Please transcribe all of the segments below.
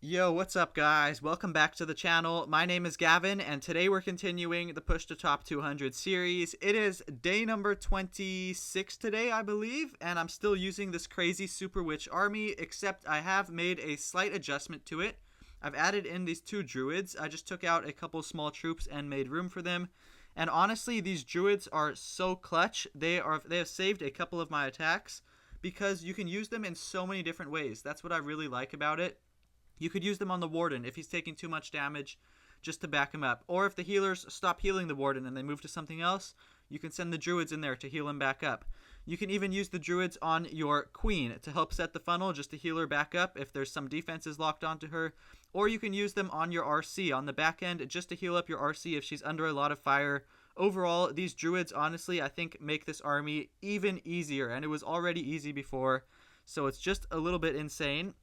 Yo, what's up guys? Welcome back to the channel. My name is Gavin and today we're continuing the Push to Top 200 series. It is day number 26 today, I believe, and I'm still using this crazy Super Witch army, except I have made a slight adjustment to it. I've added in these two druids. I just took out a couple small troops and made room for them. And honestly, these druids are so clutch. They have saved a couple of my attacks because you can use them in so many different ways. That's what I really like about it. You could use them on the Warden if he's taking too much damage just to back him up. Or if the healers stop healing the Warden and they move to something else, you can send the Druids in there to heal him back up. You can even use the Druids on your Queen to help set the funnel just to heal her back up if there's some defenses locked onto her. Or you can use them on your RC on the back end just to heal up your RC if she's under a lot of fire. Overall, these Druids, honestly, I think make this army even easier. And it was already easy before, so it's just a little bit insane.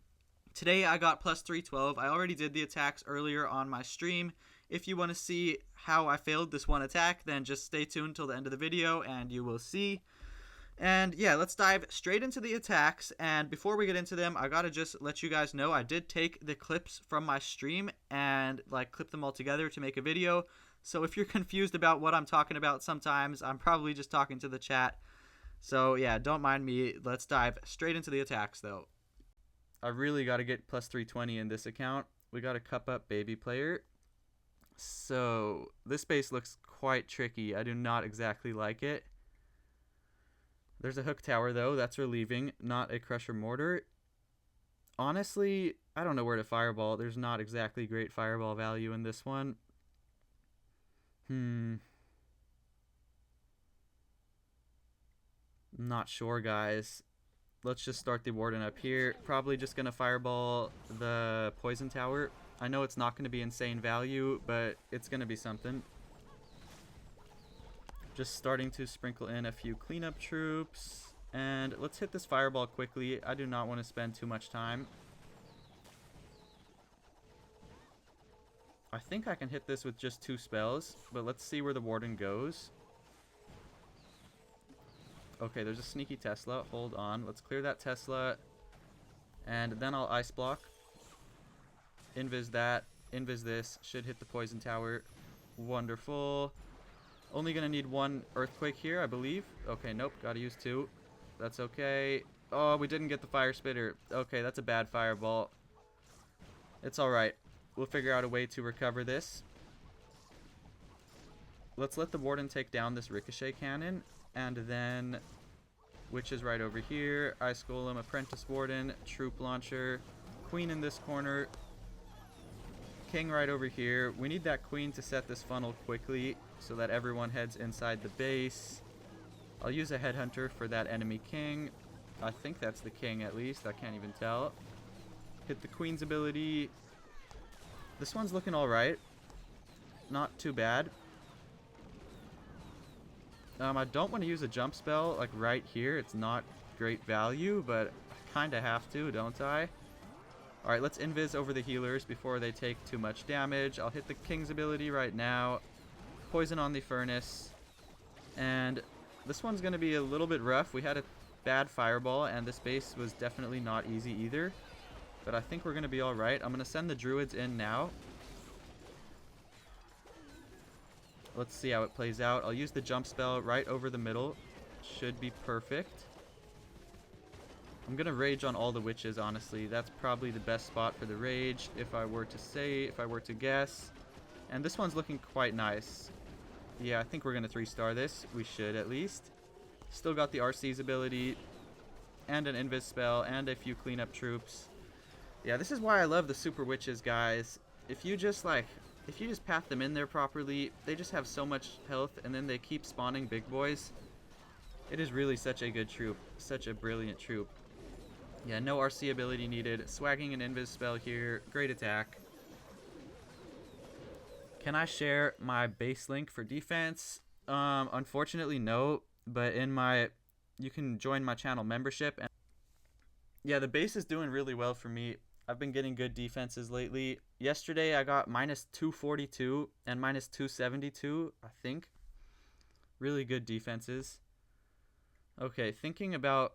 Today I got plus 312. I already did the attacks earlier on my stream. If you want to see how I failed this one attack, then just stay tuned till the end of the video and you will see. And yeah, let's dive straight into the attacks. And before we get into them, I gotta just let you guys know I did take the clips from my stream and clip them all together to make a video. So if you're confused about what I'm talking about sometimes, I'm probably just talking to the chat. So yeah, don't mind me. Let's dive straight into the attacks though. I really got to get plus 320 in this account. We got a cup up baby player. So this base looks quite tricky. I do not exactly like it. There's a hook tower though. That's relieving. Not a crusher mortar. Honestly, I don't know where to fireball. There's not exactly great fireball value in this one. Not sure, guys. Let's just start the Warden up here. Probably just going to fireball the poison tower. I know it's not going to be insane value, but it's going to be something. Just starting to sprinkle in a few cleanup troops. And let's hit this fireball quickly. I do not want to spend too much time. I think I can hit this with just 2 spells, but let's see where the Warden goes. Okay, there's a sneaky Tesla. Hold on. Let's clear that Tesla. And then I'll ice block. Invis that. Invis this. Should hit the poison tower. Wonderful. Only going to need 1 earthquake here, I believe. Okay, nope. Got to use 2. That's okay. Oh, we didn't get the fire spitter. Okay, that's a bad fireball. It's alright. We'll figure out a way to recover this. Let's let the Warden take down this ricochet cannon. And then Witches right over here. Ice Golem, Apprentice Warden, Troop Launcher, Queen in this corner, King right over here. We need that Queen to set this funnel quickly so that everyone heads inside the base. I'll use a Headhunter for that enemy King. I think that's the King at least. I can't even tell. Hit the Queen's ability. This one's looking alright. Not too bad. I don't want to use a jump spell like right here. It's not great value, but I kind of have to, don't I? Alright, let's invis over the healers before they take too much damage. I'll hit the King's ability right now. Poison on the Furnace. And this one's going to be a little bit rough. We had a bad fireball, and this base was definitely not easy either. But I think we're going to be alright. I'm going to send the Druids in now. Let's see how it plays out. I'll use the jump spell right over the middle. Should be perfect. I'm going to rage on all the witches, honestly. That's probably the best spot for the rage, if I were to guess. And this one's looking quite nice. Yeah, I think we're going to 3-star this. We should, at least. Still got the RC's ability, and an invis spell, and a few cleanup troops. Yeah, this is why I love the Super Witches, guys. If you just path them in there properly, they just have so much health, and then they keep spawning big boys. It is really such a good troop. Such a brilliant troop. Yeah, no RC ability needed. Swagging an invis spell here. Great attack. Can I share my base link for defense? Unfortunately, no. But you can join my channel membership. And yeah, the base is doing really well for me. I've been getting good defenses lately. Yesterday I got minus 242 and minus 272, I think. Really good defenses. Okay, thinking about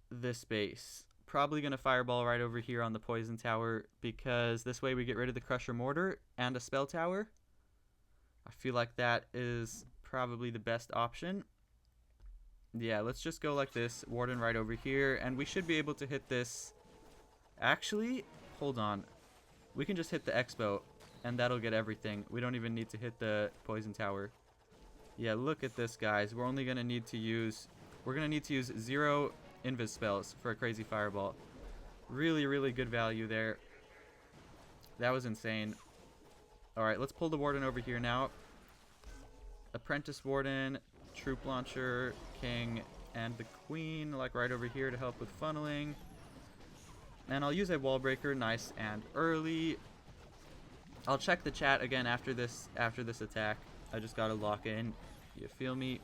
this base. probably going to fireball right over here on the poison tower, because this way we get rid of the Crusher Mortar and a spell tower. I feel like that is probably the best option. Yeah, let's just go like this. Warden right over here, and we should be able to hit this. Actually, hold on. We can just hit the Expo, and that'll get everything. We don't even need to hit the poison tower. Yeah, look at this, guys. We're only going to need to use... We're going to need to use 0 invis spells for a crazy fireball. Really, really good value there. That was insane. Alright, let's pull the Warden over here now. Apprentice Warden, Troop Launcher, King, and the Queen, like right over here to help with funneling. And I'll use a Wall Breaker, nice and early. I'll check the chat again after this attack. I just gotta lock in. You feel me?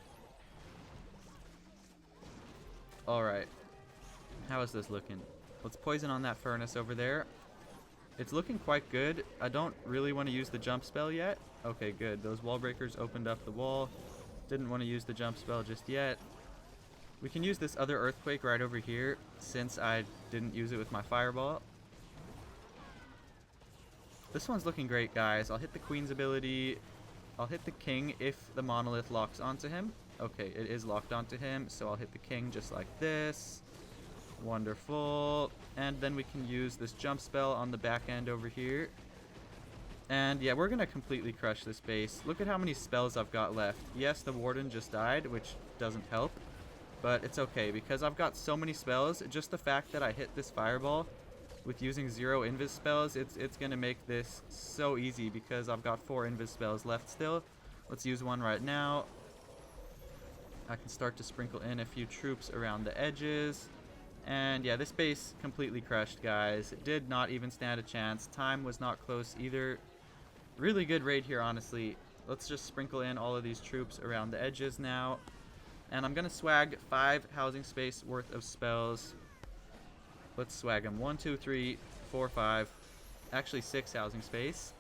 Alright. How is this looking? Let's poison on that furnace over there. It's looking quite good. I don't really want to use the jump spell yet. Okay, good. Those wall breakers opened up the wall. Didn't want to use the jump spell just yet. We can use this other earthquake right over here, since I didn't use it with my fireball. This one's looking great, guys. I'll hit the Queen's ability. I'll hit the King if the monolith locks onto him. Okay, it is locked onto him, so I'll hit the King just like this. Wonderful. And then we can use this jump spell on the back end over here. And yeah, we're going to completely crush this base. Look at how many spells I've got left. Yes, the Warden just died, which doesn't help. But it's okay, because I've got so many spells. Just the fact that I hit this fireball with using 0 invis spells, it's going to make this so easy, because I've got 4 invis spells left still. Let's use one right now. I can start to sprinkle in a few troops around the edges. And yeah, this base completely crushed, guys. It did not even stand a chance. Time was not close either. Really good raid here, honestly. Let's just sprinkle in all of these troops around the edges now. And I'm going to swag 5 housing space worth of spells. Let's swag them. 1, 2, 3, 4, 5. Actually, 6 housing space.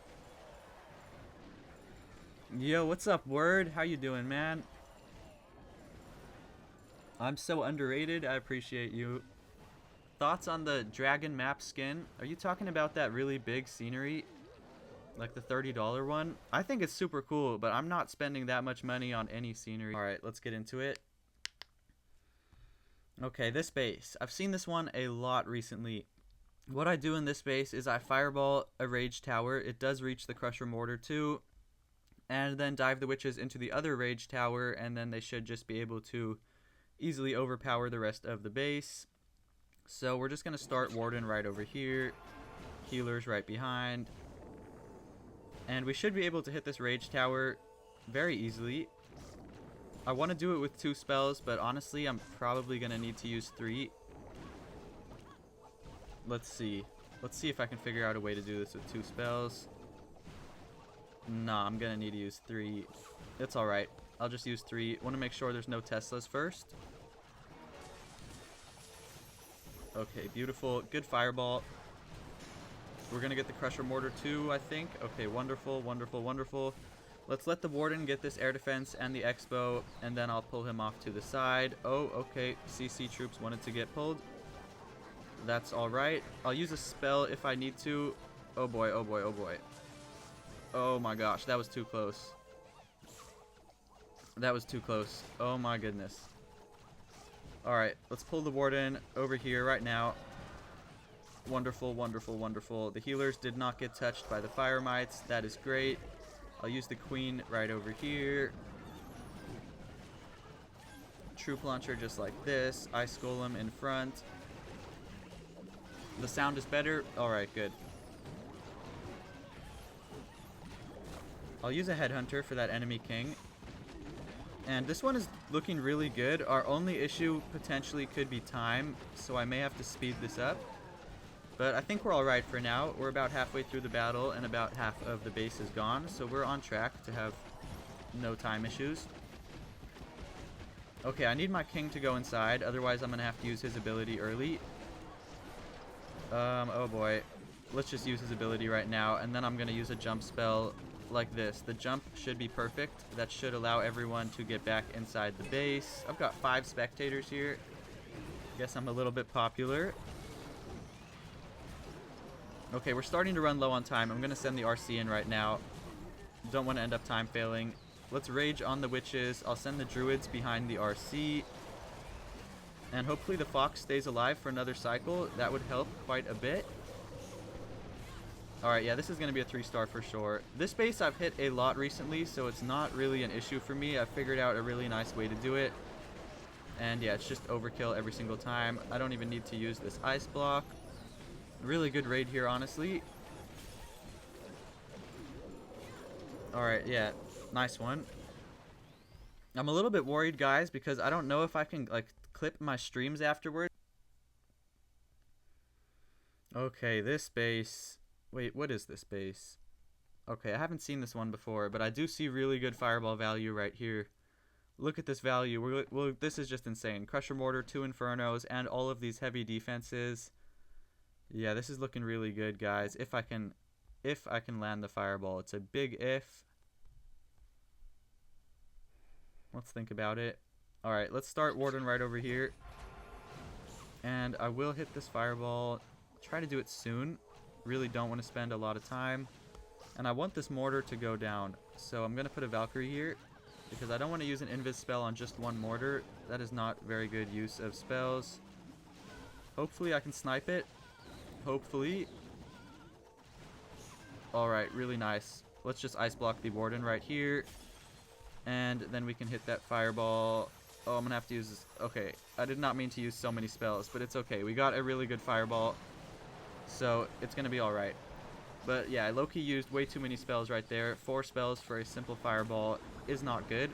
Yo, what's up, Word? How you doing, man? I'm so underrated. I appreciate you. Thoughts on the dragon map skin? Are you talking about that really big scenery? Like the $30 one? I think it's super cool, but I'm not spending that much money on any scenery. Alright, let's get into it. Okay, this base. I've seen this one a lot recently. What I do in this base is I fireball a rage tower. It does reach the Crusher Mortar too. And then dive the witches into the other rage tower, and then they should just be able to easily overpower the rest of the base. So we're just going to start Warden right over here. Healers right behind. And we should be able to hit this rage tower very easily. I want to do it with 2 spells, but honestly I'm probably going to need to use 3. Let's see. Let's see if I can figure out a way to do this with 2 spells. Nah, I'm going to need to use 3. It's alright. I'll just use 3. Want to make sure there's no Teslas first. Okay, beautiful. Good fireball. We're going to get the Crusher Mortar too, I think. Okay, wonderful, wonderful, wonderful. Let's let the Warden get this air defense and the Expo, and then I'll pull him off to the side. Oh, okay. CC troops wanted to get pulled. That's alright. I'll use a spell if I need to. Oh boy, oh boy, oh boy. Oh my gosh, that was too close. That was too close. Oh my goodness. Alright, let's pull the Warden over here right now. Wonderful, wonderful, wonderful. The healers did not get touched by the fire mites. That is great. I'll use the Queen right over here. Troop launcher just like this. Ice Golem in front. The sound is better. Alright, good. I'll use a headhunter for that enemy king. And this one is looking really good. Our only issue potentially could be time, so I may have to speed this up. But I think we're alright for now. We're about halfway through the battle, and about half of the base is gone, so we're on track to have no time issues. Okay, I need my king to go inside, otherwise I'm going to have to use his ability early. Oh boy. Let's just use his ability right now, and then I'm going to use a jump spell like this. The jump should be perfect. That should allow everyone to get back inside the base. I've got 5 spectators here. Guess I'm a little bit popular. Okay, we're starting to run low on time. I'm going to send the RC in right now. Don't want to end up time failing. Let's rage on the witches. I'll send the druids behind the RC. And hopefully the fox stays alive for another cycle. That would help quite a bit. Alright, yeah, this is going to be a 3-star for sure. This base I've hit a lot recently, so it's not really an issue for me. I figured out a really nice way to do it. And yeah, it's just overkill every single time. I don't even need to use this ice block. Really good raid here, honestly. Alright, yeah, nice one. I'm a little bit worried, guys, because I don't know if I can, like, clip my streams afterward. Okay, this base... Wait, what is this base? Okay, I haven't seen this one before, but I do see really good fireball value right here. Look at this value. This is just insane. Crusher Mortar, 2 Infernos, and all of these heavy defenses. Yeah, this is looking really good, guys. If I can land the fireball. It's a big if. Let's think about it. Alright, let's start Warden right over here. And I will hit this fireball. Try to do it soon. Really don't want to spend a lot of time. And I want this mortar to go down. So I'm going to put a Valkyrie here. Because I don't want to use an invis spell on just one mortar. That is not very good use of spells. Hopefully I can snipe it. Hopefully. Alright, really nice. Let's just ice block the warden right here. And then we can hit that fireball. Oh, I'm going to have to use this. Okay, I did not mean to use so many spells, but it's okay. We got a really good fireball. So it's going to be alright. But yeah, Loki used way too many spells right there. 4 spells for a simple fireball is not good.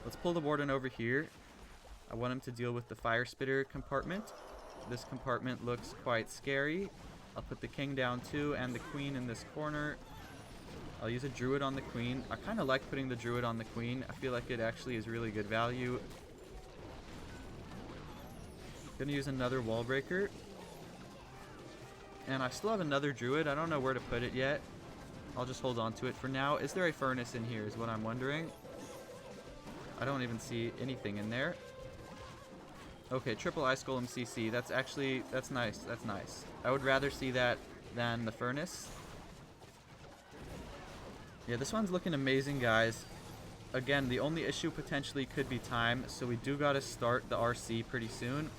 Let's pull the warden over here. I want him to deal with the fire spitter compartment. This compartment looks quite scary. I'll put the king down too and the queen in this corner. I'll use a druid on the queen. I kind of like putting the druid on the queen. I feel like it actually is really good value. Gonna use another wall breaker. And I still have another druid. I don't know where to put it yet. I'll just hold on to it for now. Is there a furnace in here is what I'm wondering. I don't even see anything in there. Okay, triple ice golem CC. That's nice. That's nice. I would rather see that than the furnace. Yeah, this one's looking amazing, guys. Again, the only issue potentially could be time, so we do gotta start the RC pretty soon.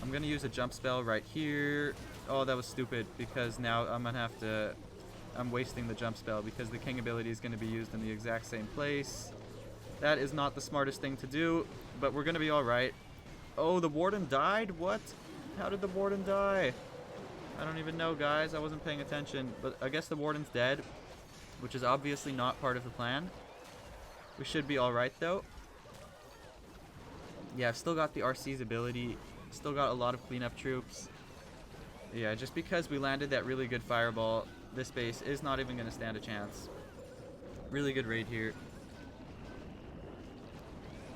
I'm gonna use a jump spell right here. Oh, that was stupid, because now I'm wasting the jump spell, because the king ability is gonna be used in the exact same place. That is not the smartest thing to do, but we're gonna be alright. Oh, the warden died? What? How did the warden die? I don't even know, guys. I wasn't paying attention, but I guess the warden's dead, which is obviously not part of the plan. We should be alright, though. Yeah, I've still got the RC's ability. Still got a lot of cleanup troops. Yeah, just because we landed that really good fireball, this base is not even going to stand a chance. Really good raid here.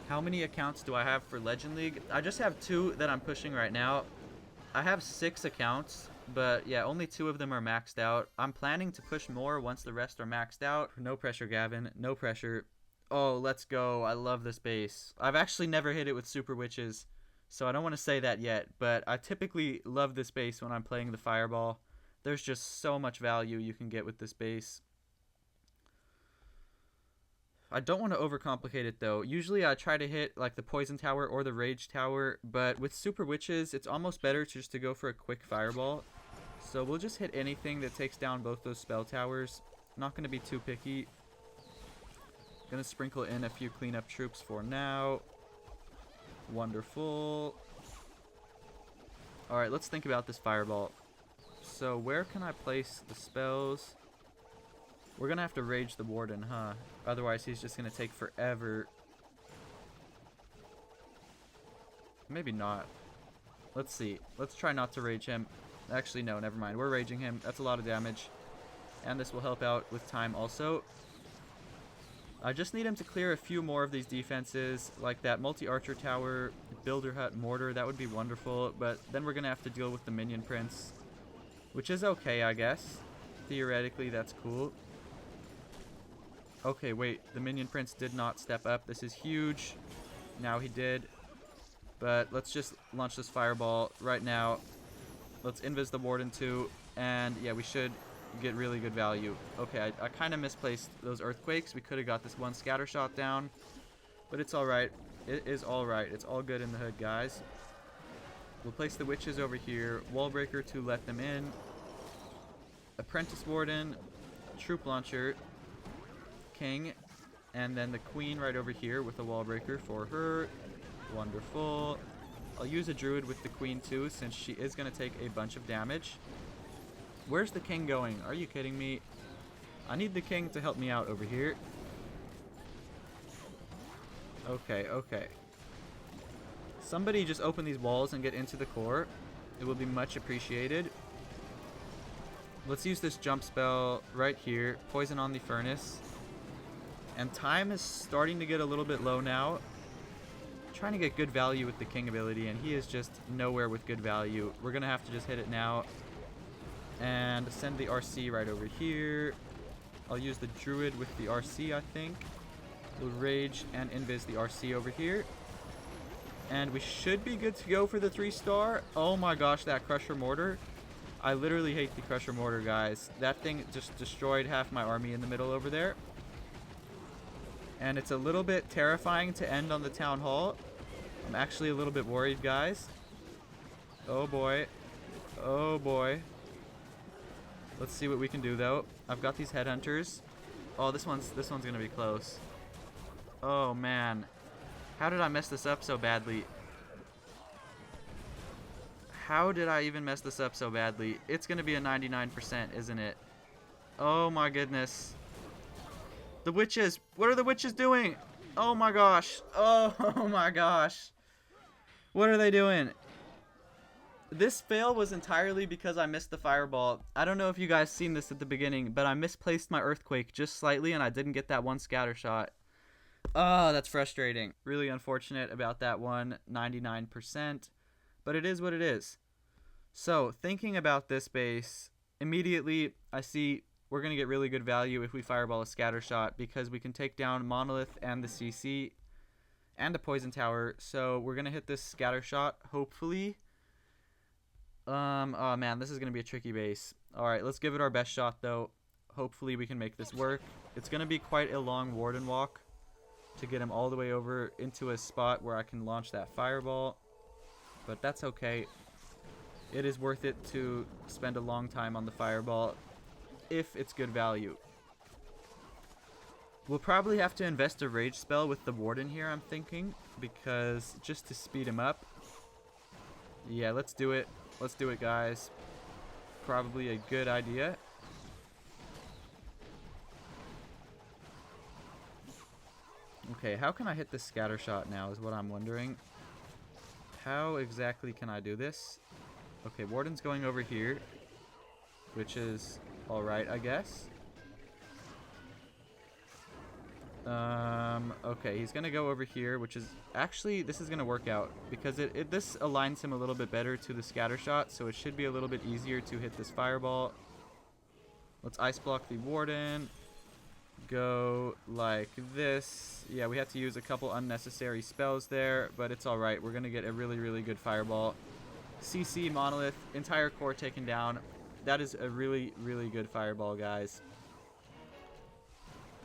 How many accounts do I have for Legend League? I just have 2 that I'm pushing right now. I have 6 accounts, but yeah, only 2 of them are maxed out. I'm planning to push more once the rest are maxed out. No pressure, Gavin. No pressure. Oh, let's go. I love this base. I've actually never hit it with Super Witches, so I don't want to say that yet, but I typically love this base when I'm playing the Fireball. There's just so much value you can get with this base. I don't want to overcomplicate it, though. Usually I try to hit like the Poison Tower or the Rage Tower, but with Super Witches, it's almost better just to go for a quick Fireball. So we'll just hit anything that takes down both those spell towers. Not going to be too picky. Going to sprinkle in a few cleanup troops for now. Wonderful. Alright, let's think about this Fireball. So where can I place the spells? We're going to have to rage the warden, huh? Otherwise, he's just going to take forever. Maybe not. Let's see. Let's try not to rage him. Actually, no, never mind. We're raging him. That's a lot of damage. And this will help out with time also. I just need him to clear a few more of these defenses, like that multi-archer tower, builder hut, mortar. That would be wonderful. But then we're going to have to deal with the minion prince, which is okay, I guess. Theoretically, that's cool. Okay, wait. The minion prince did not step up. This is huge. Now he did. But let's just launch this fireball right now. Let's invis the warden too. And yeah, we should get really good value. Okay, I kind of misplaced those earthquakes. We could have got this one scatter shot down, but it's alright. It is alright. It's all good in the hood, guys. We'll place the witches over here. Wall breaker to let them in. Apprentice warden, troop launcher, king, and then the queen right over here with a wall breaker for her. Wonderful. I'll use a druid with the queen too, since she is going to take a bunch of damage. Where's the king going? Are you kidding me? I need the king to help me out over here. Okay, okay. Somebody just open these walls and get into the core. It will be much appreciated. Let's use this jump spell right here. Poison on the furnace. And time is starting to get a little bit low now. Trying to get good value with the king ability, and he is just nowhere with good value. We're going to have to just hit it now. And send the RC right over here. I'll use the druid with the RC, I think. We'll rage and invis the RC over here. And we should be good to go for the 3-star. Oh my gosh, that Crusher Mortar. I literally hate the Crusher Mortar, guys. That thing just destroyed half my army in the middle over there. And it's a little bit terrifying to end on the Town Hall. I'm actually a little bit worried, guys. Oh boy. Oh boy. Let's see what we can do, though. I've got these headhunters. Oh, this one's gonna be close. Oh man. How did I mess this up so badly? How did I even mess this up so badly? It's gonna be a 99%, isn't it? Oh my goodness. The witches! What are the witches doing? Oh my gosh. Oh my gosh. What are they doing? This fail was entirely because I missed the fireball. I don't know if you guys seen this at the beginning, but I misplaced my earthquake just slightly and I didn't get that one scatter shot. Oh, that's frustrating. Really unfortunate about that one, 99%. But it is what it is. So, thinking about this base, immediately I see we're going to get really good value if we fireball a scatter shot because we can take down Monolith and the CC and the Poison Tower. So, we're going to hit this scatter shot, hopefully. Oh man, this is going to be a tricky base. Alright, let's give it our best shot though. Hopefully we can make this work. It's going to be quite a long warden walk to get him all the way over into a spot where I can launch that fireball. But that's okay. It is worth it to spend a long time on the fireball if it's good value. We'll probably have to invest a rage spell with the warden here, I'm thinking, because just to speed him up. Yeah, let's do it. Let's do it, guys. Probably a good idea. Okay, how can I hit this scatter shot now is what I'm wondering. How exactly can I do this? Okay, Warden's going over here, which is alright, I guess. Okay, he's gonna go over here, which is actually, this is gonna work out because this aligns him a little bit better to the scatter shot, so it should be a little bit easier to hit this fireball. Let's ice block the Warden. Go like this. Yeah, we have to use a couple unnecessary spells there, but it's alright. We're gonna get a really, really good fireball. CC, Monolith, entire core taken down. That is a really, really good fireball, guys.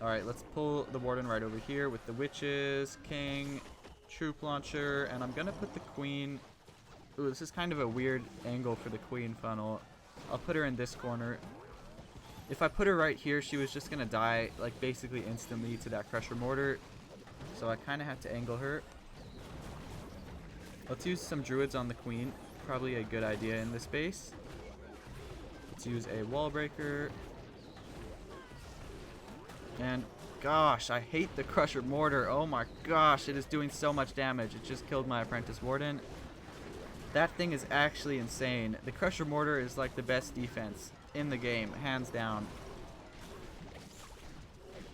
Alright, let's pull the Warden right over here with the Witches, King, Troop Launcher, and I'm gonna put the Queen. Ooh, this is kind of a weird angle for the Queen funnel. I'll put her in this corner. If I put her right here, she was just gonna die, like, basically instantly to that Crusher Mortar. So I kind of had to angle her. Let's use some Druids on the Queen. Probably a good idea in this base. Let's use a Wall Breaker. And gosh, I hate the Crusher Mortar. Oh my gosh, it is doing so much damage. It just killed my Apprentice Warden. That thing is actually insane. The Crusher Mortar is like the best defense in the game, hands down.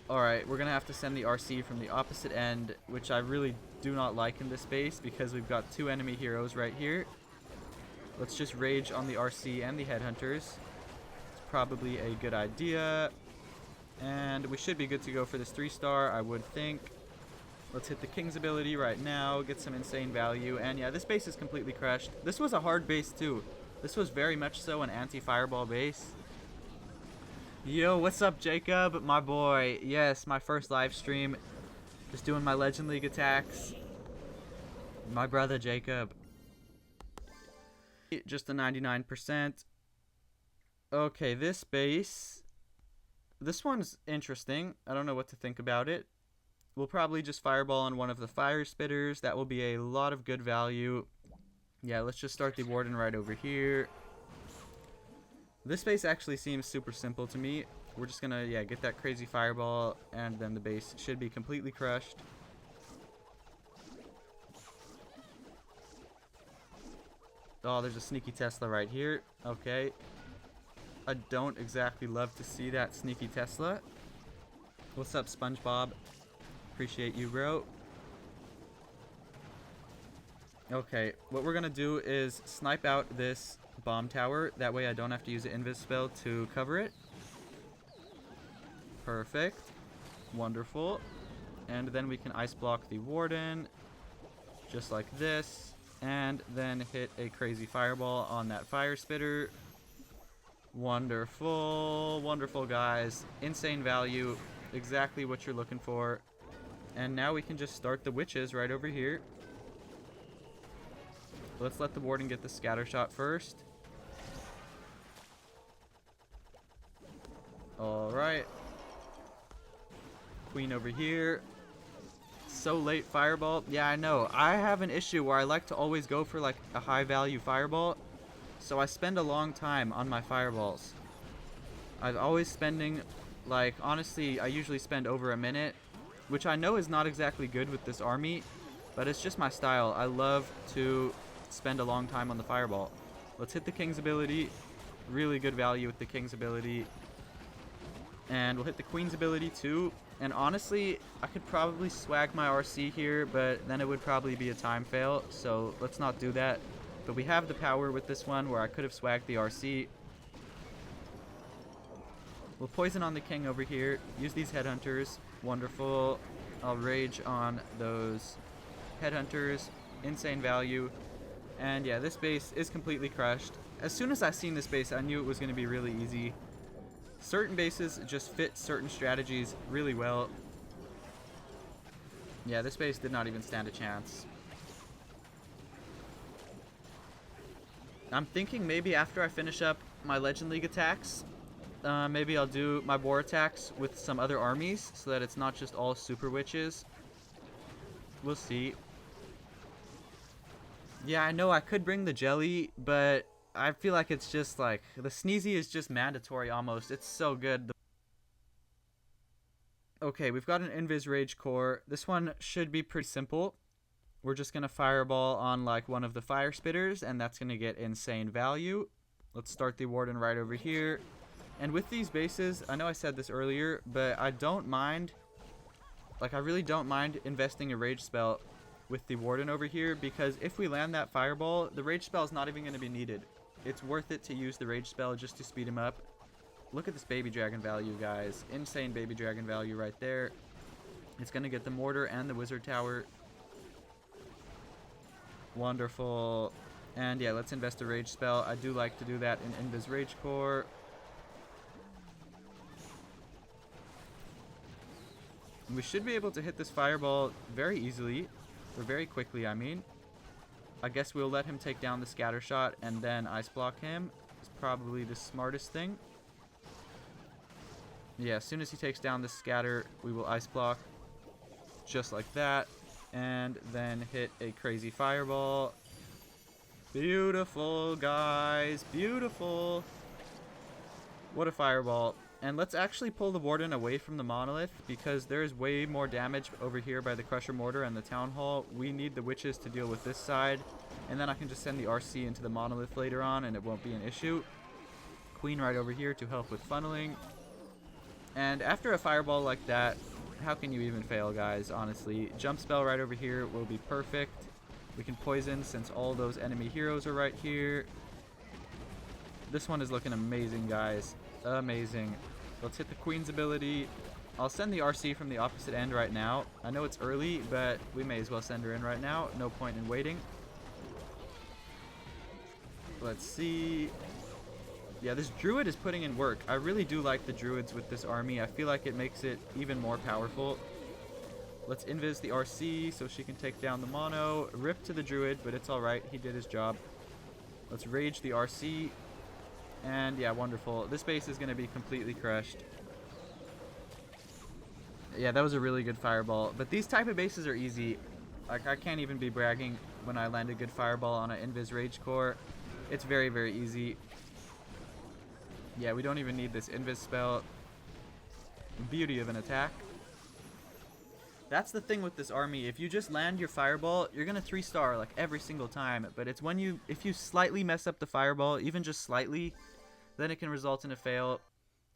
Alright, we're gonna have to send the RC from the opposite end, which I really do not like in this space because we've got two enemy heroes right here. Let's just rage on the RC and the headhunters. It's probably a good idea. And we should be good to go for this 3-star, I would think. Let's hit the King's ability right now, get some insane value. And yeah, this base is completely crushed. This was a hard base too. This was very much so an anti-fireball base. Yo, what's up, Jacob? My boy. Yes, my first live stream. Just doing my Legend League attacks. My brother, Jacob. Just a 99%. Okay, this base. This one's interesting. I don't know what to think about it. We'll probably just fireball on one of the fire spitters. That will be a lot of good value. Yeah, let's just start the warden right over here. This base actually seems super simple to me. We're just gonna, yeah, get that crazy fireball, and then the base should be completely crushed. Oh, there's a sneaky Tesla right here. Okay. I don't exactly love to see that sneaky Tesla. What's up, SpongeBob? Appreciate you, bro. Okay, what we're gonna do is snipe out this bomb tower. That way I don't have to use an invis spell to cover it. Perfect. Wonderful. And then we can ice block the warden. Just like this. And then hit a crazy fireball on that fire spitter. Wonderful. Wonderful, guys. Insane value. Exactly what you're looking for. And now we can just start the witches right over here. Let's let the warden get the scatter shot first. Alright. Queen over here. So late fireball. Yeah, I know. I have an issue where I like to always go for like a high value fireball. So I spend a long time on my fireballs. I'm always spending, like, honestly, I usually spend over a minute. Which I know is not exactly good with this army. But it's just my style. I love to spend a long time on the fireball. Let's hit the king's ability. Really good value with the king's ability. And we'll hit the queen's ability too. And honestly, I could probably swag my RC here, but then it would probably be a time fail. So let's not do that. But we have the power with this one where I could have swagged the RC. We'll poison on the king over here. Use these headhunters. Wonderful. I'll rage on those headhunters. Insane value. And yeah, this base is completely crushed. As soon as I seen this base, I knew it was going to be really easy. Certain bases just fit certain strategies really well. Yeah, this base did not even stand a chance. I'm thinking maybe after I finish up my Legend League attacks, maybe I'll do my war attacks with some other armies so that it's not just all Super Witches. We'll see. Yeah, I know I could bring the jelly, but I feel like it's just like, the sneezy is just mandatory almost. It's so good. Okay, we've got an Invis Rage Core. This one should be pretty simple. We're just going to fireball on like one of the fire spitters, and that's going to get insane value. Let's start the warden right over here. And with these bases, I know I said this earlier, but I don't mind, like I really don't mind investing a rage spell with the warden over here, because if we land that fireball, the rage spell is not even going to be needed. It's worth it to use the rage spell just to speed him up. Look at this baby dragon value, guys. Insane baby dragon value right there. It's going to get the mortar and the wizard tower. Wonderful. And yeah, let's invest a rage spell. I do like to do that in Invis Rage Core. We should be able to hit this fireball very easily. Or very quickly, I mean. I guess we'll let him take down the scatter shot and then ice block him. It's probably the smartest thing. Yeah, as soon as he takes down the scatter, we will ice block. Just like that. And then hit a crazy fireball. Beautiful, guys. Beautiful. What a fireball. And let's actually pull the warden away from the monolith, because there is way more damage over here by the crusher mortar and the town hall. We need the witches to deal with this side, and then I can just send the RC into the monolith later on and it won't be an issue. Queen right over here to help with funneling. And after a fireball like that, how can you even fail, guys? Honestly, jump spell right over here will be perfect. We can poison since all those enemy heroes are right here. This one is looking amazing, guys. Amazing. Let's hit the queen's ability. I'll send the RC from the opposite end right now. I know it's early, but we may as well send her in right now. No point in waiting. Let's see. Yeah, this druid is putting in work. I really do like the druids with this army. I feel like it makes it even more powerful. Let's invis the RC so she can take down the mono. Rip to the druid, but it's alright. He did his job. Let's rage the RC. And yeah, wonderful. This base is going to be completely crushed. Yeah, that was a really good fireball. But these type of bases are easy. Like, I can't even be bragging when I land a good fireball on an invis rage core. It's very, very easy. Yeah, we don't even need this invis spell. Beauty of an attack. That's the thing with this army. If you just land your fireball, you're gonna 3-star like every single time. But it's when if you slightly mess up the fireball, even just slightly, then it can result in a fail.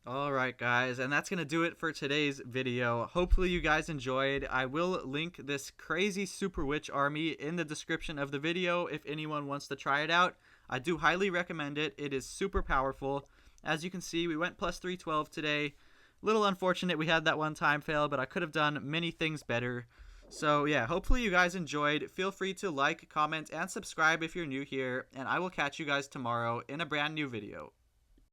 Alright guys, and that's gonna do it for today's video. Hopefully you guys enjoyed. I will link this crazy Super Witch army in the description of the video if anyone wants to try it out. I do highly recommend it. It is super powerful. As you can see, we went plus 312 today. Little unfortunate we had that one time fail, but I could have done many things better. So yeah, hopefully you guys enjoyed. Feel free to like, comment, and subscribe if you're new here, and I will catch you guys tomorrow in a brand new video.